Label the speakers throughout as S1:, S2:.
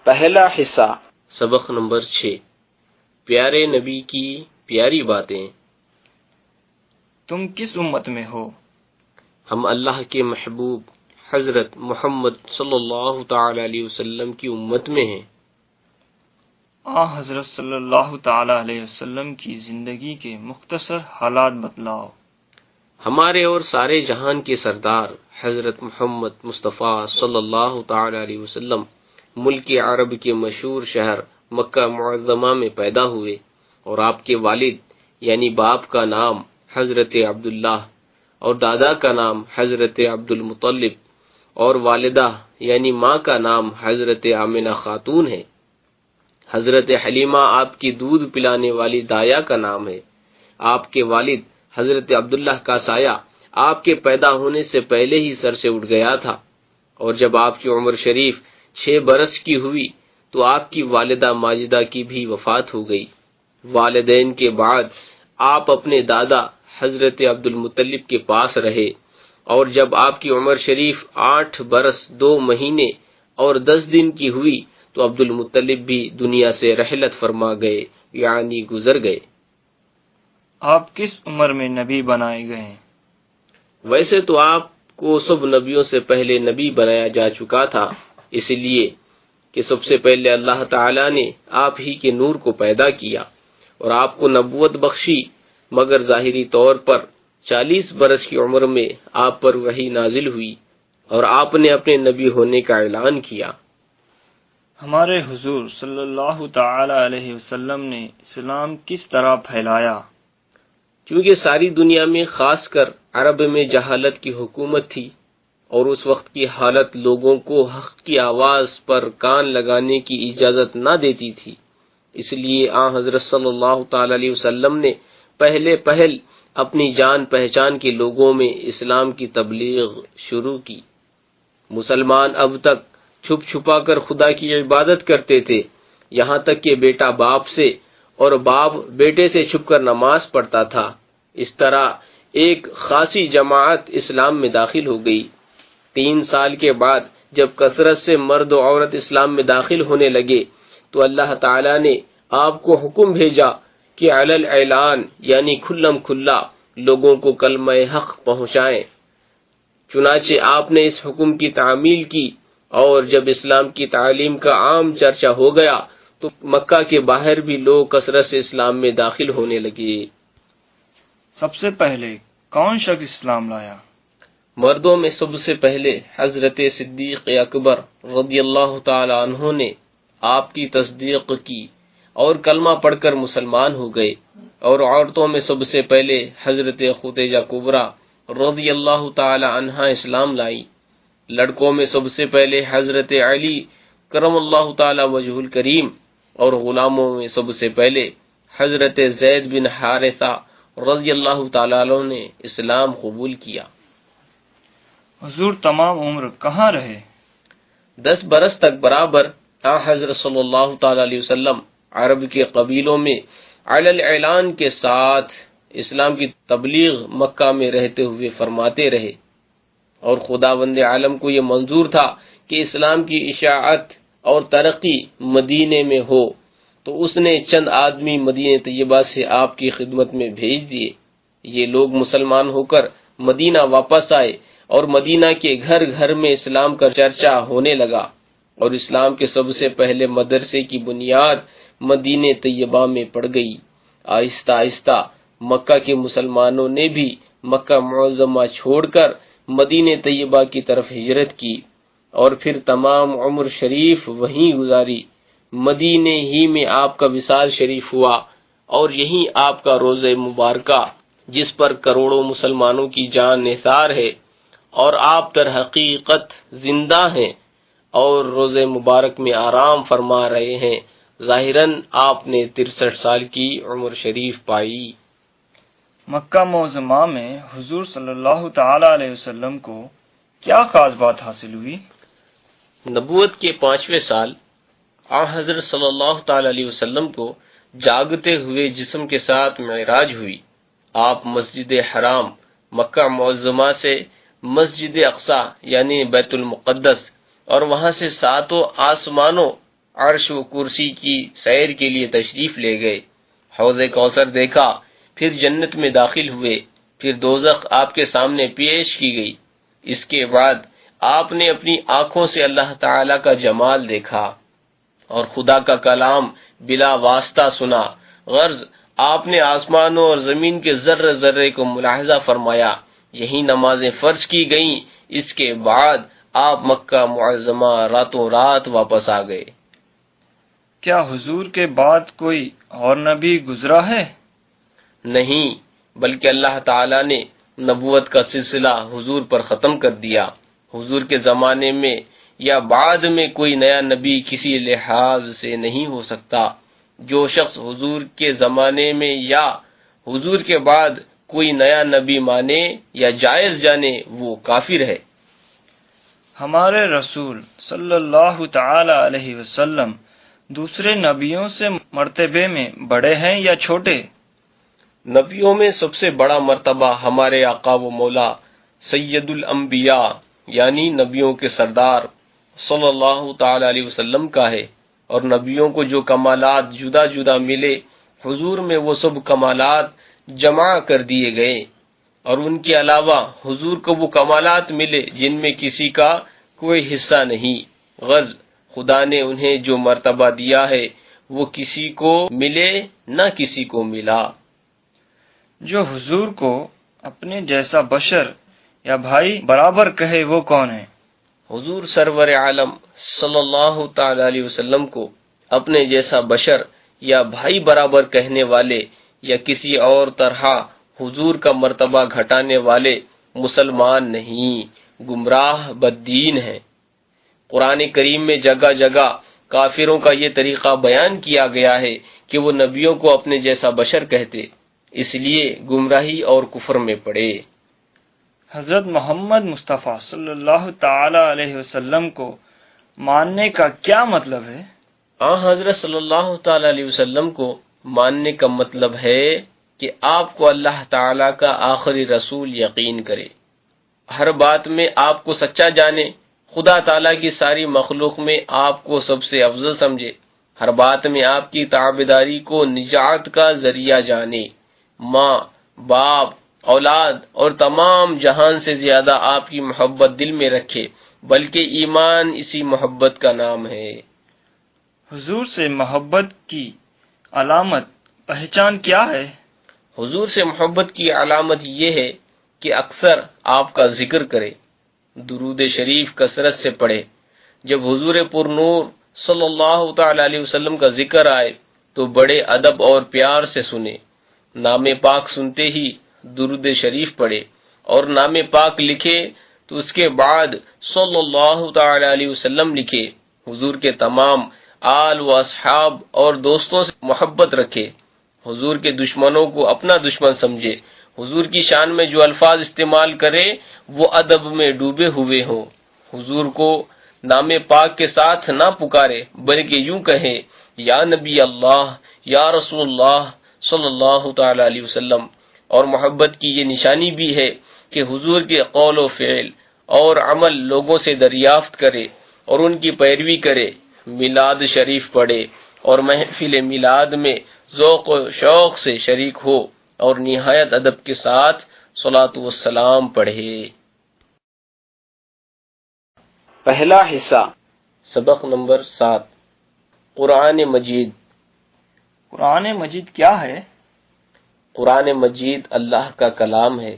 S1: پہلا حصہ
S2: سبق نمبر 6 پیارے نبی کی پیاری باتیں۔
S3: تم کس امت میں ہو؟
S2: ہم اللہ کے محبوب حضرت محمد صلی اللہ تعالی علیہ وسلم کی امت میں ہیں۔
S3: حضرت صلی اللہ تعالی علیہ وسلم کی زندگی کے مختصر حالات بتلاؤ۔
S2: ہمارے اور سارے جہان کے سردار حضرت محمد مصطفیٰ صلی اللہ تعالی علیہ وسلم ملک عرب کے مشہور شہر مکہ معظمہ میں پیدا ہوئے، اور آپ کے والد یعنی باپ کا نام حضرت عبداللہ اور دادا کا نام حضرت عبد المطلب اور والدہ یعنی ماں کا نام حضرت آمنہ خاتون ہے۔ حضرت حلیمہ آپ کی دودھ پلانے والی دایا کا نام ہے۔ آپ کے والد حضرت عبداللہ کا سایہ آپ کے پیدا ہونے سے پہلے ہی سر سے اٹھ گیا تھا، اور جب آپ کی عمر شریف 6 برس کی ہوئی تو آپ کی والدہ ماجدہ کی بھی وفات ہو گئی۔ والدین کے بعد آپ اپنے دادا حضرت عبد المطلب کے پاس رہے، اور جب آپ کی عمر شریف 8 برس 2 مہینے اور 10 دن کی ہوئی تو عبد المطلب بھی دنیا سے رحلت فرما گئے، یعنی گزر گئے۔
S3: آپ کس عمر میں نبی بنائے گئے؟
S2: ویسے تو آپ کو سب نبیوں سے پہلے نبی بنایا جا چکا تھا، اس لیے کہ سب سے پہلے اللہ تعالیٰ نے آپ ہی کے نور کو پیدا کیا اور آپ کو نبوت بخشی، مگر ظاہری طور پر 40 برس کی عمر میں آپ پر وحی نازل ہوئی اور آپ نے اپنے نبی ہونے کا اعلان کیا۔
S3: ہمارے حضور صلی اللہ تعالی علیہ وسلم نے اسلام کس طرح پھیلایا؟
S2: کیونکہ ساری دنیا میں خاص کر عرب میں جہالت کی حکومت تھی، اور اس وقت کی حالت لوگوں کو حق کی آواز پر کان لگانے کی اجازت نہ دیتی تھی، اس لیے حضرت صلی اللہ تعالی علیہ وسلم نے پہل اپنی جان پہچان کے لوگوں میں اسلام کی تبلیغ شروع کی۔ مسلمان اب تک چھپ چھپا کر خدا کی عبادت کرتے تھے، یہاں تک کہ بیٹا باپ سے اور باپ بیٹے سے چھپ کر نماز پڑھتا تھا۔ اس طرح ایک خاصی جماعت اسلام میں داخل ہو گئی۔ 3 سال کے بعد جب کثرت سے مرد و عورت اسلام میں داخل ہونے لگے تو اللہ تعالیٰ نے آپ کو حکم بھیجا کہ علی الاعلان یعنی کھلم کھلا لوگوں کو کلمہ حق پہنچائیں۔ چنانچہ آپ نے اس حکم کی تعمیل کی، اور جب اسلام کی تعلیم کا عام چرچا ہو گیا تو مکہ کے باہر بھی لوگ کثرت سے اسلام میں داخل ہونے لگے۔
S3: سب سے پہلے کون شخص اسلام لایا؟
S2: مردوں میں سب سے پہلے حضرت صدیق اکبر رضی اللہ تعالی عنہ نے آپ کی تصدیق کی اور کلمہ پڑھ کر مسلمان ہو گئے، اور عورتوں میں سب سے پہلے حضرت خدیجہ کبریٰ رضی اللہ تعالی عنہا اسلام لائی۔ لڑکوں میں سب سے پہلے حضرت علی کرم اللہ تعالی وجہ الکریم، اور غلاموں میں سب سے پہلے حضرت زید بن حارثہ رضی اللہ تعالی عنہ نے اسلام قبول کیا۔
S3: حضور تمام عمر کہاں رہے؟
S2: 10 برس تک برابر حضرت صلی اللہ تعالی علیہ وسلم عرب کے قبیلوں میں علی الاعلان کے ساتھ اسلام کی تبلیغ مکہ میں رہتے ہوئے فرماتے رہے، اور خداوند عالم کو یہ منظور تھا کہ اسلام کی اشاعت اور ترقی مدینے میں ہو، تو اس نے چند آدمی مدینہ طیبہ سے آپ کی خدمت میں بھیج دیے۔ یہ لوگ مسلمان ہو کر مدینہ واپس آئے، اور مدینہ کے گھر گھر میں اسلام کا چرچا ہونے لگا، اور اسلام کے سب سے پہلے مدرسے کی بنیاد مدینہ طیبہ میں پڑ گئی۔ آہستہ آہستہ مکہ کے مسلمانوں نے بھی مکہ معظمہ چھوڑ کر مدینہ طیبہ کی طرف ہجرت کی، اور پھر تمام عمر شریف وہیں گزاری۔ مدینہ ہی میں آپ کا وصال شریف ہوا، اور یہیں آپ کا روضہ مبارکہ جس پر کروڑوں مسلمانوں کی جان نثار ہے، اور آپ در حقیقت زندہ ہیں اور روضہ مبارک میں آرام فرما رہے ہیں۔ ظاہراً آپ نے 63 سال کی عمر شریف پائی۔
S3: مکہ معظمہ میں حضور صلی اللہ تعالی علیہ وسلم کو کیا خاص بات حاصل ہوئی؟
S2: نبوت کے 5ویں سال حضرت صلی اللہ تعالی علیہ وسلم کو جاگتے ہوئے جسم کے ساتھ معراج ہوئی۔ آپ مسجد حرام مکہ معظمہ سے مسجد اقصی یعنی بیت المقدس، اور وہاں سے 7 آسمانوں عرش و کرسی کی سیر کے لیے تشریف لے گئے، حوض کوثر دیکھا، پھر جنت میں داخل ہوئے، پھر دوزخ آپ کے سامنے پیش کی گئی۔ اس کے بعد آپ نے اپنی آنکھوں سے اللہ تعالی کا جمال دیکھا اور خدا کا کلام بلا واسطہ سنا۔ غرض آپ نے آسمانوں اور زمین کے ذرے ذرے کو ملاحظہ فرمایا۔ یہی نمازیں فرض کی گئیں۔ اس کے بعد آپ مکہ معظمہ راتوں رات واپس آ گئے۔
S3: کیا حضور کے بعد کوئی اور نبی گزرا ہے؟
S2: نہیں، بلکہ اللہ تعالی نے نبوت کا سلسلہ حضور پر ختم کر دیا۔ حضور کے زمانے میں یا بعد میں کوئی نیا نبی کسی لحاظ سے نہیں ہو سکتا۔ جو شخص حضور کے زمانے میں یا حضور کے بعد کوئی نیا نبی مانے یا جائز جانے وہ کافر ہے۔
S3: ہمارے رسول صلی اللہ تعالی علیہ وسلم دوسرے نبیوں سے مرتبے میں بڑے ہیں یا چھوٹے؟
S2: نبیوں میں سب سے بڑا مرتبہ ہمارے آقا و مولا سید الانبیاء یعنی نبیوں کے سردار صلی اللہ تعالی علیہ وسلم کا ہے، اور نبیوں کو جو کمالات جدا جدا ملے، حضور میں وہ سب کمالات جمع کر دیے گئے، اور ان کے علاوہ حضور کو وہ کمالات ملے جن میں کسی کا کوئی حصہ نہیں۔ غرض خدا نے انہیں جو مرتبہ دیا ہے وہ کسی کو ملے نہ کسی کو ملا۔
S3: جو حضور کو اپنے جیسا بشر یا بھائی برابر کہے وہ کون ہے؟
S2: حضور سرور عالم صلی اللہ تعالی علیہ وسلم کو اپنے جیسا بشر یا بھائی برابر کہنے والے یا کسی اور طرح حضور کا مرتبہ گھٹانے والے مسلمان نہیں، گمراہ بددین ہیں۔ قرآن کریم میں جگہ جگہ کافروں کا یہ طریقہ بیان کیا گیا ہے کہ وہ نبیوں کو اپنے جیسا بشر کہتے، اس لیے گمراہی اور کفر میں پڑے۔
S3: حضرت محمد مصطفیٰ صلی اللہ تعالی علیہ وسلم کو ماننے کا کیا مطلب ہے؟
S2: حضرت صلی اللہ تعالی علیہ وسلم کو ماننے کا مطلب ہے کہ آپ کو اللہ تعالی کا آخری رسول یقین کرے، ہر بات میں آپ کو سچا جانے، خدا تعالی کی ساری مخلوق میں آپ کو سب سے افضل سمجھے، ہر بات میں آپ کی تابعداری کو نجات کا ذریعہ جانے، ماں، باپ، اولاد اور تمام جہان سے زیادہ آپ کی محبت دل میں رکھے، بلکہ ایمان اسی محبت کا نام ہے۔
S3: حضور سے محبت کی علامت پہچان کیا ہے؟
S2: حضور سے محبت کی علامت یہ ہے کہ اکثر آپ کا ذکر کرے، درود شریف کثرت سے پڑھے۔ جب حضور پر نور صلی اللہ تعالی علیہ وسلم کا ذکر آئے تو بڑے ادب اور پیار سے سنے، نام پاک سنتے ہی درود شریف پڑھے، اور نام پاک لکھے تو اس کے بعد صلی اللہ تعالی علیہ وسلم لکھے۔ حضور کے تمام آل و اصحاب اور دوستوں سے محبت رکھے، حضور کے دشمنوں کو اپنا دشمن سمجھے، حضور کی شان میں جو الفاظ استعمال کرے وہ ادب میں ڈوبے ہوئے ہوں، حضور کو نام پاک کے ساتھ نہ پکارے بلکہ یوں کہے، یا نبی اللہ، یا رسول اللہ صلی اللہ تعالی علیہ وسلم۔ اور محبت کی یہ نشانی بھی ہے کہ حضور کے قول و فعل اور عمل لوگوں سے دریافت کرے اور ان کی پیروی کرے، میلاد شریف پڑھے اور محفل میلاد میں ذوق و شوق سے شریک ہو اور نہایت ادب کے ساتھ صلاۃ والسلام پڑھے۔ پہلا حصہ، سبق نمبر 7، قرآن مجید۔
S3: قرآن مجید کیا ہے؟
S2: قرآن مجید اللہ کا کلام ہے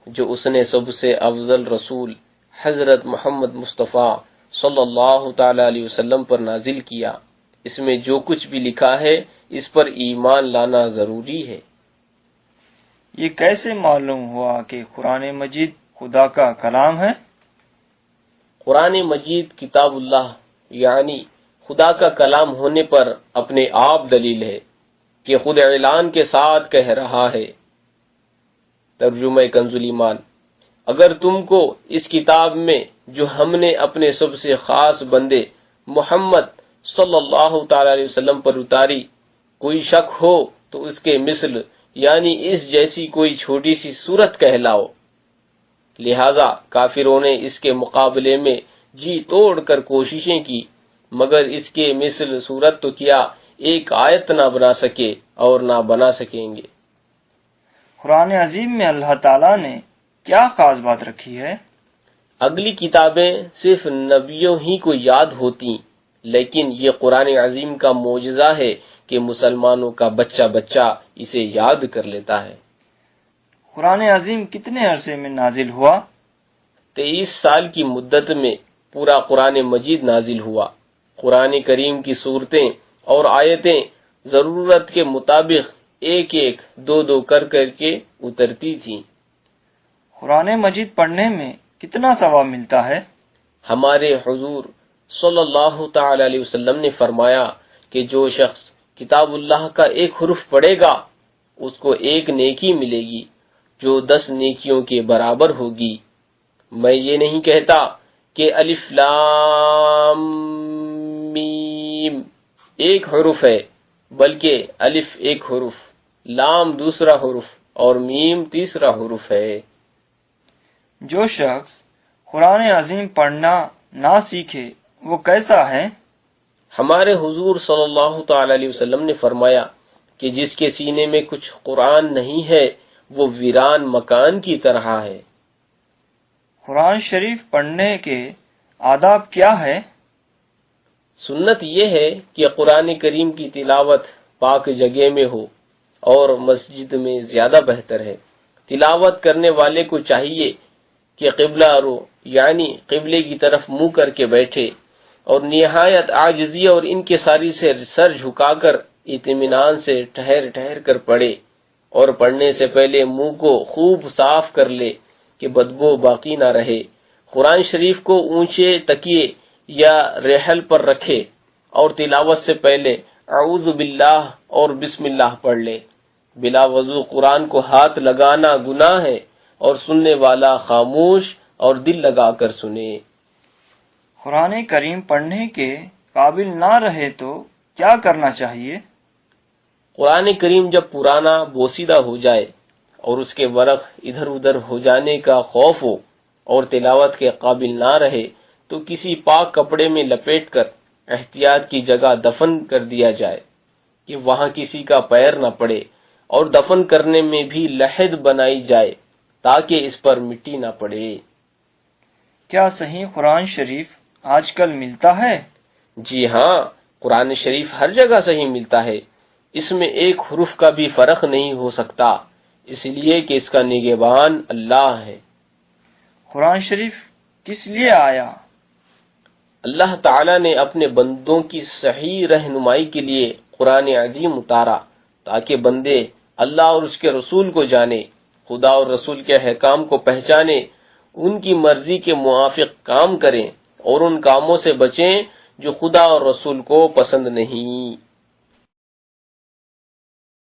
S2: جو اس نے سب سے افضل رسول حضرت محمد مصطفیٰ صلی اللہ تعالی علیہ وسلم پر نازل کیا۔ اس میں جو کچھ بھی لکھا ہے اس پر ایمان لانا ضروری ہے۔
S3: یہ کیسے معلوم ہوا کہ قرآن مجید خدا کا کلام ہے؟
S2: قرآن مجید کتاب اللہ یعنی خدا کا کلام ہونے پر اپنے آپ دلیل ہے کہ خود اعلان کے ساتھ کہہ رہا ہے۔ ترجمہ کنز ایمان۔ اگر تم کو اس کتاب میں جو ہم نے اپنے سب سے خاص بندے محمد صلی اللہ تعالی علیہ وسلم پر اتاری کوئی شک ہو تو اس کے مثل یعنی اس جیسی کوئی چھوٹی سی صورت کہلاؤ۔ لہذا کافروں نے اس کے مقابلے میں جی توڑ کر کوششیں کی، مگر اس کے مثل صورت تو کیا ایک آیت نہ بنا سکے اور نہ بنا سکیں گے۔
S3: قرآن عظیم میں اللہ تعالیٰ نے کیا خاص بات رکھی ہے؟
S2: اگلی کتابیں صرف نبیوں ہی کو یاد ہوتی، لیکن یہ قرآن عظیم کا معجزہ ہے کہ مسلمانوں کا بچہ بچہ اسے یاد کر لیتا ہے۔
S3: قرآن عظیم کتنے عرصے میں نازل ہوا؟
S2: 23 سال کی مدت میں پورا قرآن مجید نازل ہوا۔ قرآن کریم کی صورتیں اور آیتیں ضرورت کے مطابق ایک ایک دو دو کر کے اترتی تھیں۔
S3: قرآن مجید پڑھنے میں کتنا ثواب ملتا ہے؟
S2: ہمارے حضور صلی اللہ تعالی علیہ وسلم نے فرمایا کہ جو شخص کتاب اللہ کا ایک حرف پڑھے گا اس کو ایک نیکی ملے گی جو 10 نیکیوں کے برابر ہوگی۔ میں یہ نہیں کہتا کہ الف لام میم ایک حرف ہے، بلکہ الف ایک حرف، لام دوسرا حرف اور میم تیسرا حرف ہے۔
S3: جو شخص قرآن عظیم پڑھنا نہ سیکھے وہ کیسا ہے؟
S2: ہمارے حضور صلی اللہ تعالی علیہ وسلم نے فرمایا کہ جس کے سینے میں کچھ قرآن نہیں ہے وہ ویران مکان کی طرح ہے۔
S3: قرآن شریف پڑھنے کے آداب کیا ہے؟
S2: سنت یہ ہے کہ قرآن کریم کی تلاوت پاک جگہ میں ہو اور مسجد میں زیادہ بہتر ہے۔ تلاوت کرنے والے کو چاہیے کہ قبلہ رو یعنی قبلے کی طرف منہ کر کے بیٹھے اور نہایت عاجزی اور انکساری سے سر جھکا کر اطمینان سے ٹھہر ٹھہر کر پڑھے، اور پڑھنے سے پہلے منہ کو خوب صاف کر لے کہ بدبو باقی نہ رہے۔ قرآن شریف کو اونچے تکیے یا رحل پر رکھے اور تلاوت سے پہلے اعوذ باللہ اور بسم اللہ پڑھ لے۔ بلا وضو قرآن کو ہاتھ لگانا گناہ ہے اور سننے والا خاموش اور دل لگا کر سنے۔
S3: قرآن کریم پڑھنے کے قابل نہ رہے تو کیا کرنا چاہیے؟
S2: قرآن کریم جب پرانا بوسیدہ ہو جائے اور اس کے ورق ادھر ادھر ہو جانے کا خوف ہو اور تلاوت کے قابل نہ رہے تو کسی پاک کپڑے میں لپیٹ کر احتیاط کی جگہ دفن کر دیا جائے کہ وہاں کسی کا پیر نہ پڑے، اور دفن کرنے میں بھی لحد بنائی جائے تاکہ اس پر مٹی نہ پڑے۔
S3: کیا صحیح قرآن شریف آج کل ملتا ہے؟
S2: جی ہاں، قرآن شریف ہر جگہ صحیح ملتا ہے۔ اس میں ایک حرف کا بھی فرق نہیں ہو سکتا، اس لیے کہ اس کا نگہبان اللہ ہے۔
S3: قرآن شریف کس لیے آیا؟
S2: اللہ تعالیٰ نے اپنے بندوں کی صحیح رہنمائی کے لیے قرآن عظیم اتارا تاکہ بندے اللہ اور اس کے رسول کو جانے، خدا اور رسول کے احکام کو پہچانے، ان کی مرضی کے موافق کام کریں اور ان کاموں سے بچیں جو خدا اور رسول کو پسند نہیں۔